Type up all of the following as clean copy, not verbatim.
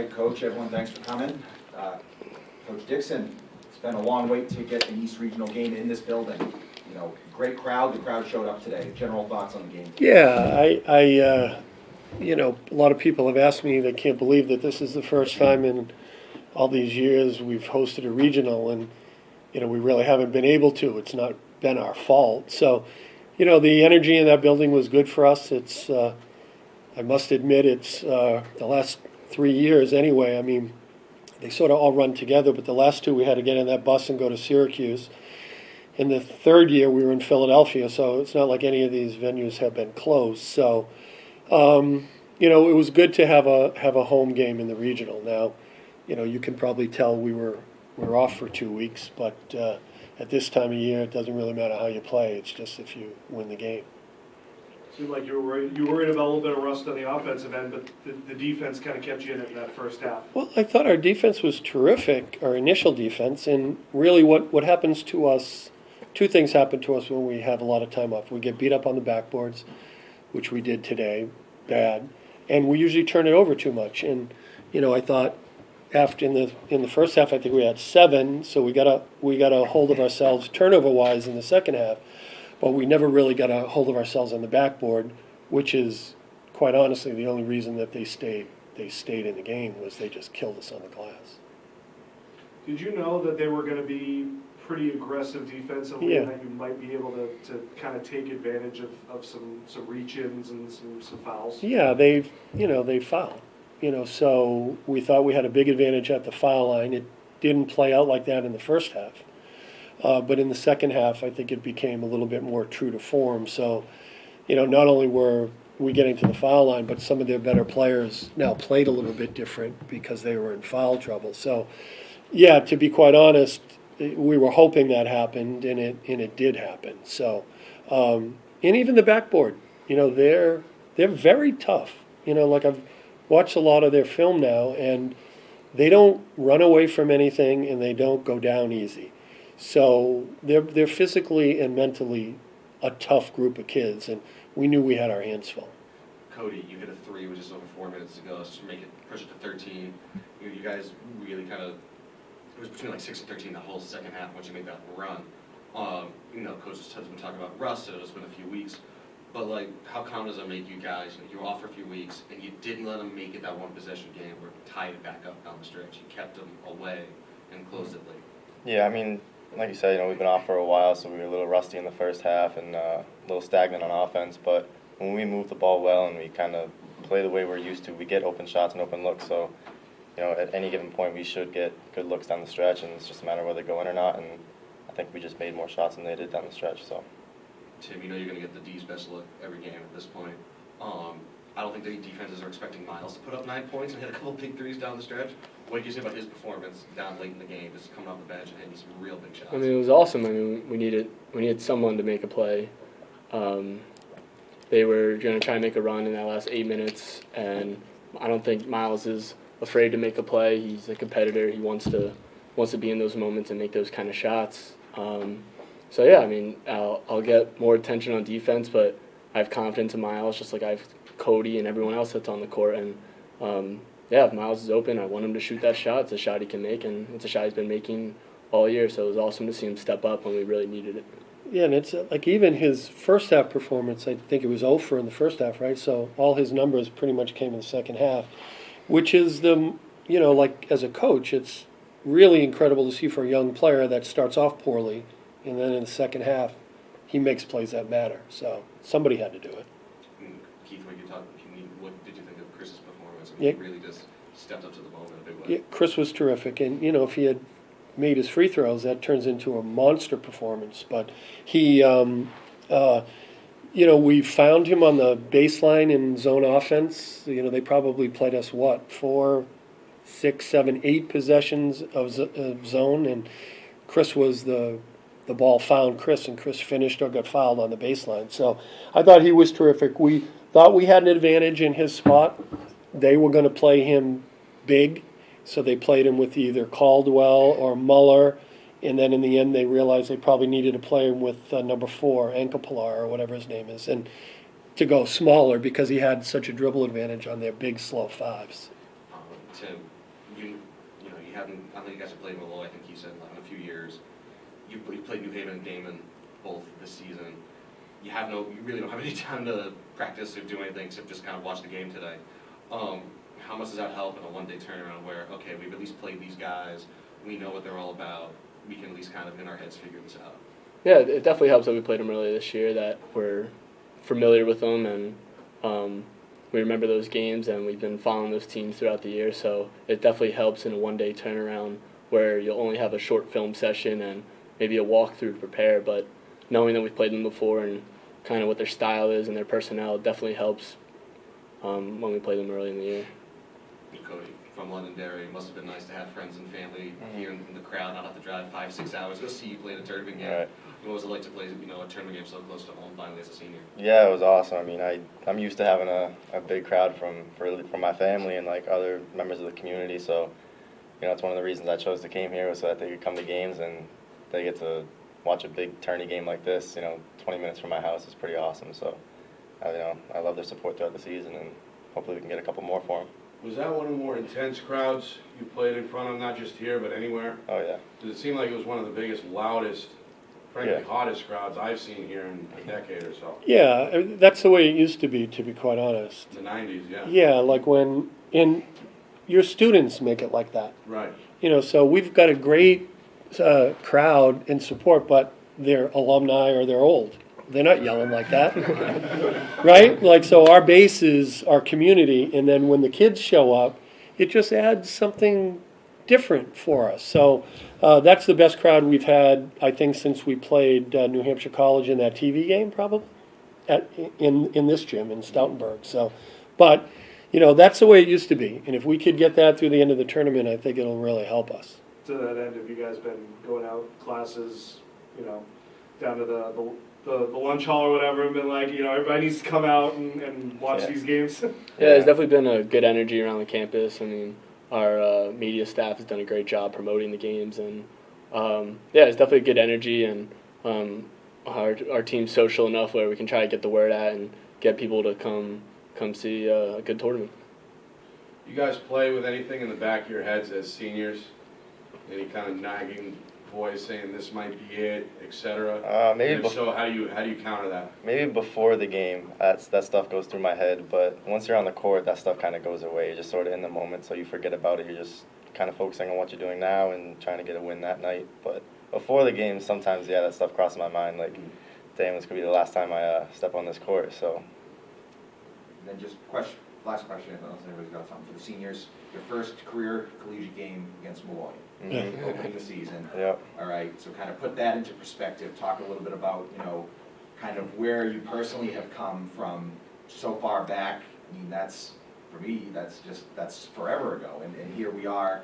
right, Coach, everyone, thanks for coming. Coach Dickson, it's been a long wait to get an East Regional game in this building. You know, great crowd. The crowd showed up today. General thoughts on the game? Yeah, you know, a lot of people have asked me, they can't believe that this is the first time in all these years we've hosted a regional, and, you know, we really haven't been able to. It's not been our fault. So, you know, the energy in that building was good for us. It's, I must admit, it's the last 3 years anyway. I mean, they sort of all run together, but the last two we had to get in that bus and go to Syracuse. In the third year we were in Philadelphia, so it's not like any of these venues have been closed. So, you know, it was good to have a home game in the regional. Now, you know, you can probably tell we're off for 2 weeks, but at this time of year, it doesn't really matter how you play. It's just if you win the game. Seemed like you were worried about a little bit of rust on the offensive end, but the defense kind of kept you in it in that first half. Well, I thought our defense was terrific, our initial defense, and really what happens to us, two things happen to us when we have a lot of time off. We get beat up on the backboards, which we did today, bad, and we usually turn it over too much. And, you know, I thought after in the first half, I think we had 7, so we got a hold of ourselves turnover-wise in the second half. But we never really got a hold of ourselves on the backboard, which is, quite honestly, the only reason that they stayed in the game was they just killed us on the glass. Did you know that they were going to be pretty aggressive defensively, Yeah. and that you might be able to kind of take advantage of some reach-ins and some fouls? Yeah, they fouled. You know, so we thought we had a big advantage at the foul line. It didn't play out like that in the first half. But in the second half, I think it became a little bit more true to form. So, you know, not only were we getting to the foul line, but some of their better players now played a little bit different because they were in foul trouble. So, yeah, to be quite honest, we were hoping that happened, and it did happen. So, and even the backboard, you know, they're very tough. You know, like I've watched a lot of their film now, and they don't run away from anything, and they don't go down easy. So they're physically and mentally a tough group of kids, and we knew we had our hands full. Cody, you hit a 3 with just over 4 minutes to go, just to make it push it to 13. You guys really kind of, it was between like 6 and 13 the whole second half once you made that run. You know, Coach has been talking about rust, it's been a few weeks, but like, how calm does that make you guys? You were off for a few weeks, and you didn't let them make it that one possession game where it tied it back up down the stretch. You kept them away and closed it late. Yeah, I mean, like you said, you know, we've been off for a while, so we were a little rusty in the first half and a little stagnant on offense. But when we move the ball well and we kind of play the way we're used to, we get open shots and open looks. So, you know, at any given point, we should get good looks down the stretch, and it's just a matter of whether they go in or not. And I think we just made more shots than they did down the stretch. So, Tim, you know you're going to get the D's best look every game at this point. I don't think the defenses are expecting Miles to put up 9 points and hit a couple big threes down the stretch. What did you say about his performance down late in the game, just coming off the bench and hitting some real big shots? I mean, it was awesome. I mean, we needed someone to make a play. They were going to try and make a run in that last 8 minutes, and I don't think Miles is afraid to make a play. He's a competitor. He wants to be in those moments and make those kind of shots. So yeah, I mean, I'll get more attention on defense, but I have confidence in Miles, just like I have Cody and everyone else that's on the court. And yeah, if Miles is open, I want him to shoot that shot. It's a shot he can make, and it's a shot he's been making all year. So it was awesome to see him step up when we really needed it. Yeah, and it's like even his first half performance, I think it was 0 for in the first half, right? So all his numbers pretty much came in the second half, which is you know, like as a coach, it's really incredible to see for a young player that starts off poorly, and then in the second half, he makes plays that matter. So somebody had to do it. Keith, what did you think of Chris's performance? I mean, Yeah. he really just stepped up to the moment in a big Yeah, way. Chris was terrific, and you know, if he had made his free throws, that turns into a monster performance. But he, you know, we found him on the baseline in zone offense. You know, they probably played us 4, 6, 7, 8 possessions of zone, and Chris was the ball found Chris, and Chris finished or got fouled on the baseline. So I thought he was terrific. We thought we had an advantage in his spot. They were going to play him big, so they played him with either Caldwell or Muller, and then in the end they realized they probably needed to play him with number 4, Ankapilar, or whatever his name is, and to go smaller because he had such a dribble advantage on their big, slow 5s. Tim, you haven't, I don't think you guys have played Molloy, I think you said in a few years. You played New Haven and Damon both this season. You really don't have any time to practice or do anything except just kind of watch the game today. How much does that help in a one-day turnaround where, okay, we've at least played these guys, we know what they're all about, we can at least kind of in our heads figure this out? Yeah, it definitely helps that we played them earlier this year, that we're familiar with them, and we remember those games, and we've been following those teams throughout the year, so it definitely helps in a one-day turnaround where you'll only have a short film session and maybe a walkthrough to prepare, but knowing that we've played them before and kind of what their style is and their personnel definitely helps when we play them early in the year. Cody, from Londonderry, it must have been nice to have friends and family here in the crowd, not have to drive 5-6 hours to go see you play in a tournament game. Right. What was it like to play, a tournament game so close to home finally as a senior? Yeah, it was awesome. I mean, I'm used to having a big crowd from my family and like other members of the community. So, it's one of the reasons I chose to came here was so that they could come to games and they get to watch a big tourney game like this. 20 minutes from my house is pretty awesome. So, I love their support throughout the season, and hopefully we can get a couple more for them. Was that one of the more intense crowds you played in front of, not just here, but anywhere? Oh yeah. Does it seem like it was one of the biggest, loudest, frankly, Yeah. hottest crowds I've seen here in a decade or so? Yeah, that's the way it used to be quite honest. The 90s, yeah. Yeah, like your students make it like that. Right. So we've got a great crowd and support, but they're alumni or they're old. They're not yelling like that, right? Like, so our base is our community, and then when the kids show up, it just adds something different for us. So that's the best crowd we've had, I think, since we played New Hampshire College in that TV game, probably, in this gym in Stoutenburg. So, but, that's the way it used to be. And if we could get that through the end of the tournament, I think it'll really help us. To that end, have you guys been going out classes, down to the lunch hall or whatever, and been like, everybody needs to come out and watch these games? Yeah, there's definitely been a good energy around the campus. I mean, our media staff has done a great job promoting the games, and it's definitely good energy, and our team's social enough where we can try to get the word out and get people to come see a good tournament. You guys play with anything in the back of your heads as seniors? Any kind of nagging voice saying this might be it, etc.? Maybe If so, how do you counter that? maybe before the game, that stuff goes through my head. But once you're on the court, that stuff kind of goes away. You're just sort of in the moment, so you forget about it. You're just kind of focusing on what you're doing now and trying to get a win that night. But before the game, sometimes that stuff crosses my mind. Like, damn, this could be the last time I step on this court. So. And then just last question, unless anybody's got something for the seniors. Your first career collegiate game against Molloy, opening the season. Yep. All right, so kind of put that into perspective. Talk a little bit about, kind of where you personally have come from so far back. I mean, for me, that's forever ago. And here we are,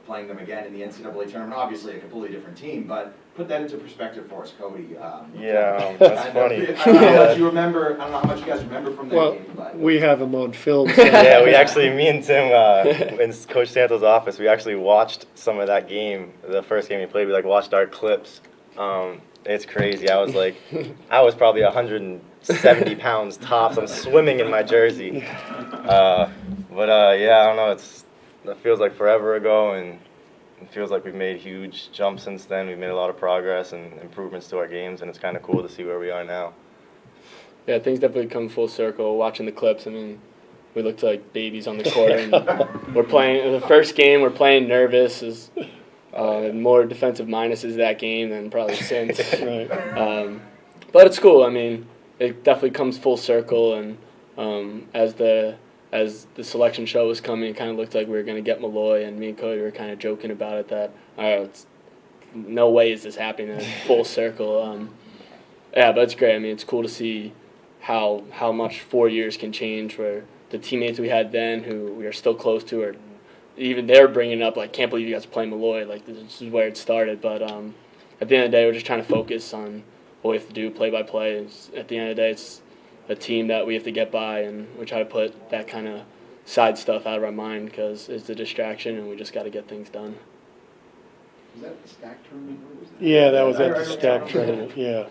playing them again in the NCAA tournament. Obviously a completely different team, but put that into perspective for us, Cody. That's funny. I don't know how much you remember. I don't know how much you guys remember from that game. But We have them on film. So. Yeah, we actually, me and Tim, in Coach Santo's office, we actually watched some of that game, the first game we played. We watched our clips. It's crazy. I was probably 170 pounds tops. I'm swimming in my jersey. I don't know. That feels like forever ago, and it feels like we've made huge jumps since then. We've made a lot of progress and improvements to our games, and it's kind of cool to see where we are now. Yeah, things definitely come full circle. Watching the clips, I mean, we looked like babies on the court. And we're playing the first game. We're playing nervous. Is more defensive minuses that game than probably since. Right. But it's cool. I mean, it definitely comes full circle. And as the selection show was coming, it kind of looked like we were going to get Molloy, and me and Cody were kind of joking about it that, no way is this happening in full circle. But it's great. I mean, it's cool to see how much 4 years can change, where the teammates we had then who we are still close to, or even they're bringing up, like, can't believe you guys play Molloy. Like, this is where it started. But at the end of the day, we're just trying to focus on what we have to do play by play. At the end of the day, it's a team that we have to get by, and we try to put that kind of side stuff out of our mind because it's a distraction, and we just got to get things done. was that the stack tournament? Or was that? Yeah, that was at the stack tournament. Yeah.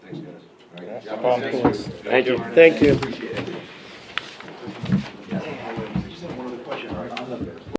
Thanks, guys. All right, Yeah, John, no problem. thanks. Thank you. Thank you. Appreciate it.